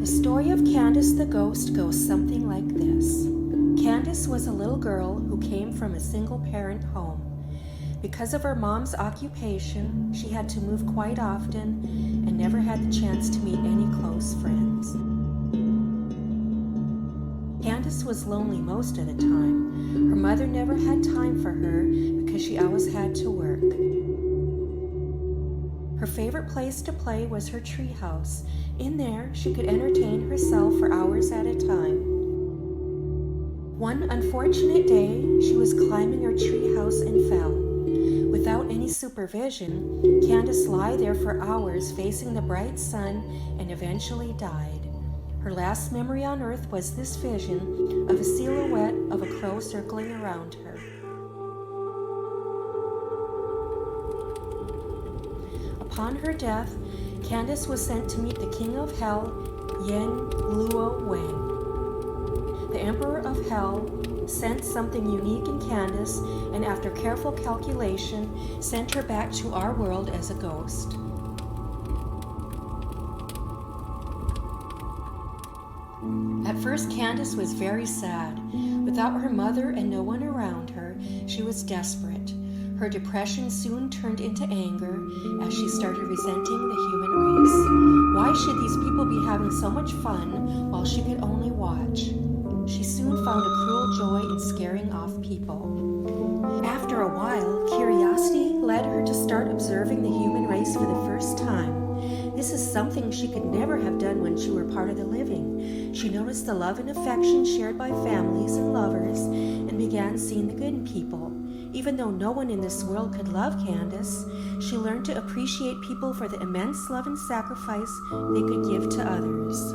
The story of Candice the Ghost goes something like this. Candice was a little girl who came from a single-parent home. Because of her mom's occupation, she had to move quite often and never had the chance to meet any close friends. Candice was lonely most of the time. Her mother never had time for her because she always had to work. Her favorite place to play was her treehouse. In there, she could entertain herself for hours at a time. One unfortunate day, she was climbing her treehouse and fell. Without any supervision, Candice lay there for hours facing the bright sun and eventually died. Her last memory on earth was this vision of a silhouette of a crow circling around her. Upon her death, Candice was sent to meet the king of hell, Yen Luo Wang. The emperor of hell sensed something unique in Candice and after careful calculation sent her back to our world as a ghost. At first, Candice was very sad. Without her mother and no one around her, she was desperate. Her depression soon turned into anger as she started resenting the human race. Why should these people be having so much fun while she could only watch? She soon found a cruel joy in scaring off people. After a while, curiosity led her to start observing the human race for the first time. This is something she could never have done when she were part of the living. She noticed the love and affection shared by families and lovers and began seeing the good in people. Even though no one in this world could love Candice, she learned to appreciate people for the immense love and sacrifice they could give to others.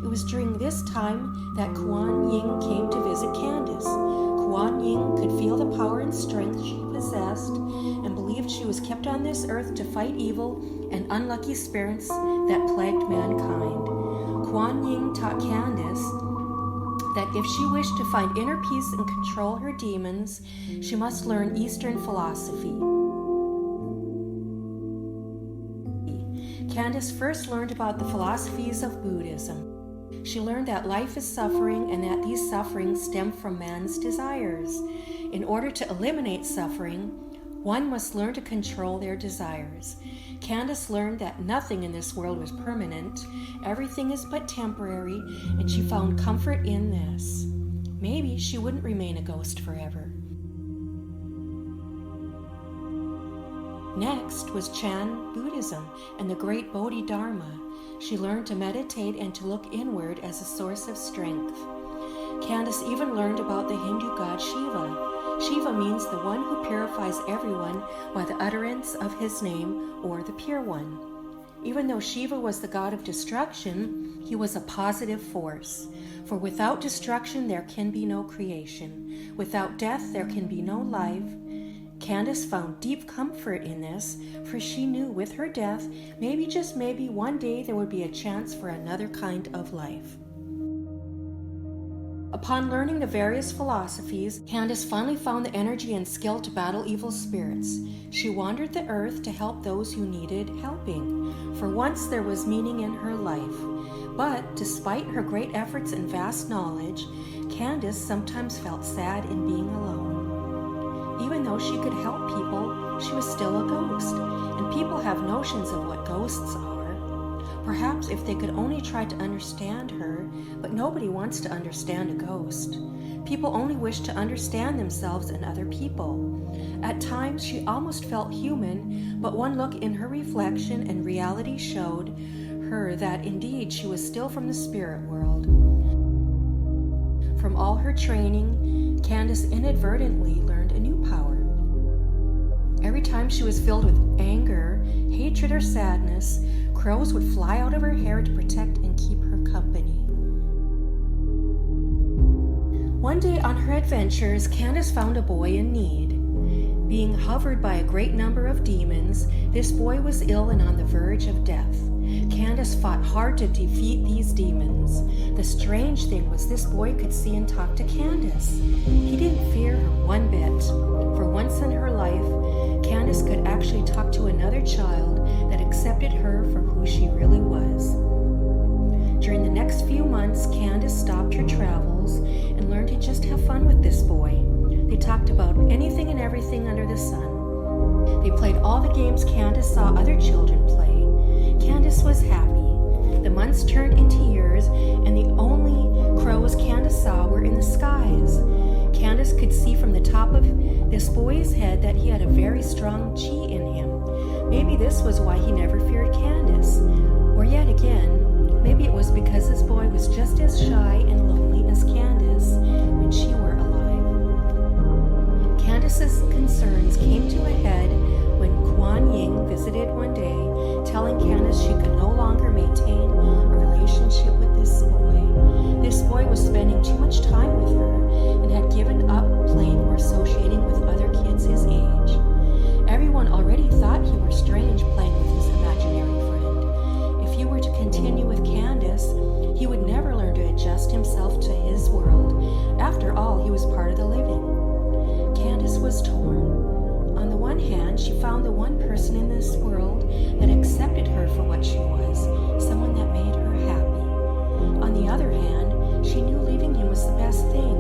It was during this time that Kuan Yin came to visit Candice. Kuan Yin could feel the power and strength she possessed and believed she was kept on this earth to fight evil and unlucky spirits that plagued mankind. Kuan Yin taught Candice that if she wished to find inner peace and control her demons, she must learn Eastern philosophy. Candice first learned about the philosophies of Buddhism. She learned that life is suffering and that these sufferings stem from man's desires. In order to eliminate suffering, one must learn to control their desires. Candice learned that nothing in this world was permanent, everything is but temporary, and she found comfort in this. Maybe she wouldn't remain a ghost forever. Next was Chan Buddhism and the great Bodhidharma. She learned to meditate and to look inward as a source of strength. Candice even learned about the Hindu god Shiva. Shiva means the one who purifies everyone by the utterance of his name, or the Pure One. Even though Shiva was the god of destruction, he was a positive force. For without destruction there can be no creation. Without death there can be no life. Candice found deep comfort in this, for she knew with her death, maybe just maybe one day there would be a chance for another kind of life. Upon learning the various philosophies, Candice finally found the energy and skill to battle evil spirits. She wandered the earth to help those who needed helping. For once there was meaning in her life. But despite her great efforts and vast knowledge, Candice sometimes felt sad in being alone. Even though she could help people, she was still a ghost, and people have notions of what ghosts are. Perhaps if they could only try to understand her, but nobody wants to understand a ghost. People only wish to understand themselves and other people. At times she almost felt human, but one look in her reflection and reality showed her that indeed she was still from the spirit world. From all her training, Candice inadvertently learned a new power. Every time she was filled with anger, hatred, or sadness, crows would fly out of her hair to protect and keep her company. One day on her adventures, Candice found a boy in need. Being hovered by a great number of demons, this boy was ill and on the verge of death. Candice fought hard to defeat these demons. The strange thing was this boy could see and talk to Candice. He didn't fear her one bit. For once in her life, Candice could actually talk to another child that accepted her for who she really was. During the next few months, Candice stopped her travels and learned to just have fun with this boy. They talked about anything and everything under the sun. They played all the games Candice saw other children play. Candice was happy. The months turned into years, and the only crows Candice saw were in the skies. Candice could see from the top of this boy's head that he had a very strong chi in him. Maybe this was why he never feared Candice. Or yet again, maybe it was because this boy was just as shy and lonely as Candice when she were alive. Candice's concerns came to a head when Kuan Yin visited one day, telling Candice she could no longer maintain a relationship with this boy. This boy was spending too much time with her and had given up playing or associating with other kids his age. Everyone already thought he was strange playing with his imaginary friend. If he were to continue with Candice, he would never learn to adjust himself to his world. After all, he was part of the living. Candice was torn. On the one hand, she found the one person in this world that accepted her for what she was, someone that made her happy. On the other hand, she knew leaving him was the best thing.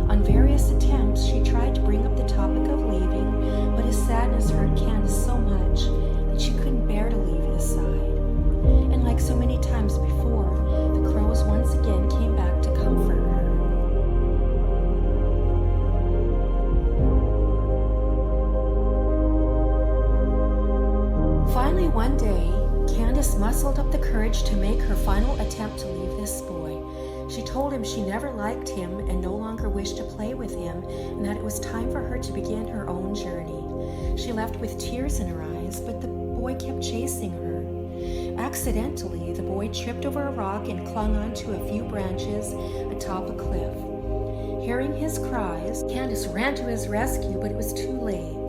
On various attempts, she tried to bring up the topic of leaving, but his sadness hurt Candice so much that she couldn't bear to leave his side. And like so many times before, the crows once again came back to comfort her. Finally, one day, Candice muscled up the courage to make her final attempt to leave this boy. She told him she never liked him and no longer wished to play with him, and that it was time for her to begin her own journey. She left with tears in her eyes, but the boy kept chasing her. Accidentally, the boy tripped over a rock and clung onto a few branches atop a cliff. Hearing his cries, Candice ran to his rescue, but it was too late.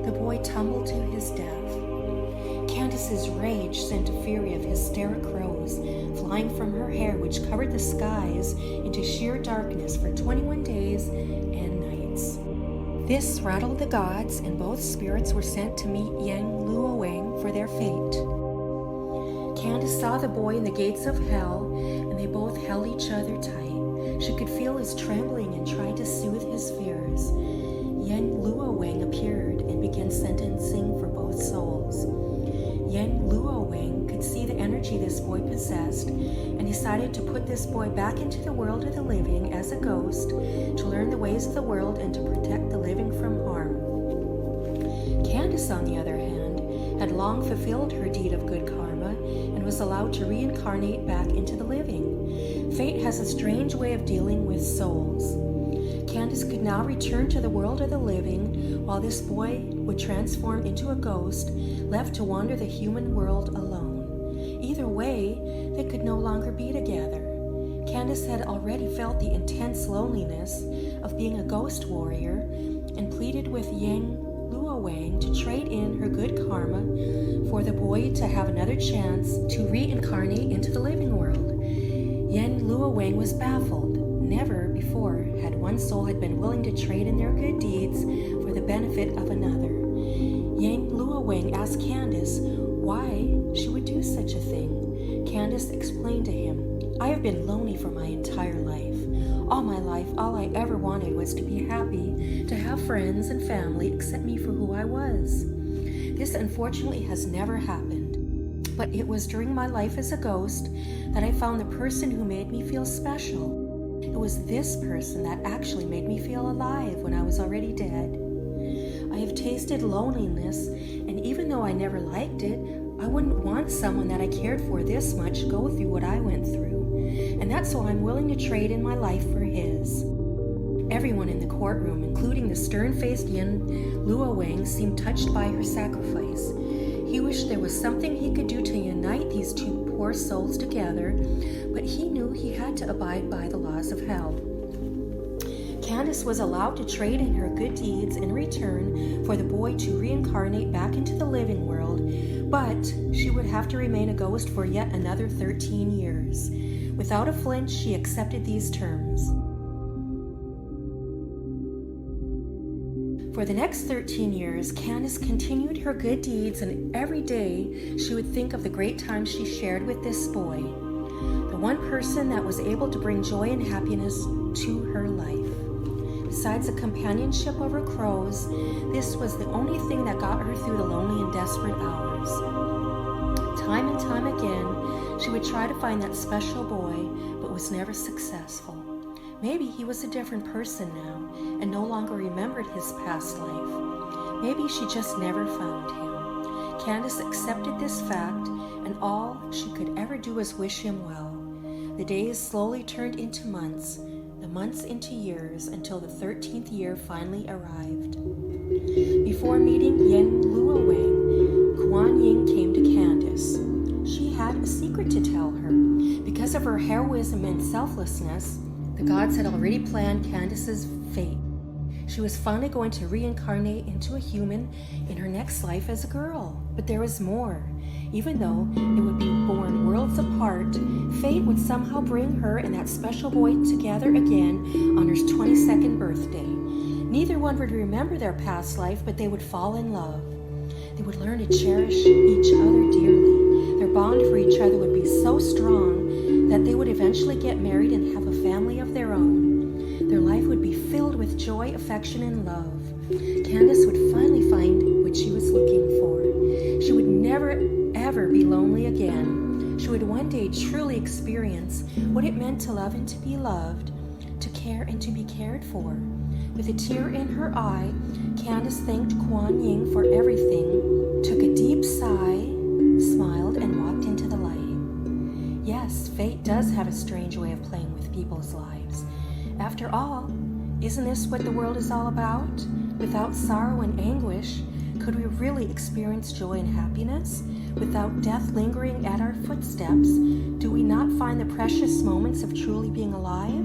The boy tumbled to his death. Candice's rage sent a fury of hysteric crows flying from her hair, which covered the skies into sheer darkness for 21 days and nights. This rattled the gods, and both spirits were sent to meet Yang Luowang for their fate. Candice saw the boy in the gates of hell, and they both held each other tight. She could feel his trembling and tried to soothe his fears. Yang Luowang appeared and began sentencing for both souls. Yang Luowang could see the energy this boy possessed and decided to put this boy back into the world of the living as a ghost to learn the ways of the world and to protect the living from harm. Candice, on the other hand, had long fulfilled her deed of good karma and was allowed to reincarnate back into the living. Fate has a strange way of dealing with souls. Candice could now return to the world of the living, while this boy would transform into a ghost, left to wander the human world alone. Either way, they could no longer be together. Candice had already felt the intense loneliness of being a ghost warrior and pleaded with Yang Luowang to trade in her good karma for the boy to have another chance to reincarnate into the living world. Yang Luowang was baffled. Never before had one soul had been willing to trade in their good deeds for the benefit of another. Yang Luowang asked Candice why she would do such a thing. Candice explained to him, "I have been lonely for my entire life. All my life, all I ever wanted was to be happy, to have friends and family accept me for who I was. This unfortunately has never happened. But it was during my life as a ghost that I found the person who made me feel special. It was this person that actually made me feel alive when I was already dead. I have tasted loneliness, and even though I never liked it, I wouldn't want someone that I cared for this much go through what I went through, and that's why I'm willing to trade in my life for his." Everyone in the courtroom, including the stern-faced Yang Luowang, seemed touched by her sacrifice. He wished there was something he could do to unite these two poor souls together, but he knew he had to abide by the laws of hell. Candice was allowed to trade in her good deeds in return for the boy to reincarnate back into the living world, But she would have to remain a ghost for yet another 13 years. Without a flinch, she accepted these terms. For the next 13 years, Candice continued her good deeds, and every day she would think of the great times she shared with this boy, the one person that was able to bring joy and happiness to her life. Besides the companionship of her crows, this was the only thing that got her through the lonely and desperate hours. Time and time again, she would try to find that special boy, but was never successful. Maybe he was a different person now and no longer remembered his past life. Maybe she just never found him. Candice accepted this fact, and all she could ever do was wish him well. The days slowly turned into months, the months into years, until the 13th year finally arrived. Before meeting Yen Luowang, Kuan Yin came to Candice. She had a secret to tell her. Because of her heroism and selflessness, the gods had already planned Candice's fate. She was finally going to reincarnate into a human in her next life as a girl. But there was more. Even though it would be born worlds apart, fate would somehow bring her and that special boy together again on her 22nd birthday. Neither one would remember their past life, but they would fall in love. They would learn to cherish each other dearly. Their bond for each other would be so strong that they would eventually get married and have a family of their own. Their life would be filled with joy, affection, and love. Candice would finally find what she was looking for. She would never, ever be lonely again. She would one day truly experience what it meant to love and to be loved, to care and to be cared for. With a tear in her eye, Candice thanked Kuan Yin for everything, took a deep sigh, smiled, and walked into the light. Yes, fate does have a strange way of playing with people's lives. After all, isn't this what the world is all about? Without sorrow and anguish, could we really experience joy and happiness? Without death lingering at our footsteps, do we not find the precious moments of truly being alive?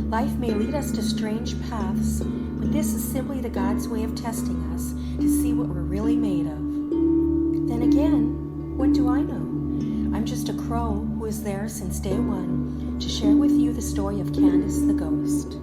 Life may lead us to strange paths, but this is simply the God's way of testing us to see what we're really made of. Then again, what do I know? I'm just a crow who is there since day one to share with you the story of Candice the Ghost.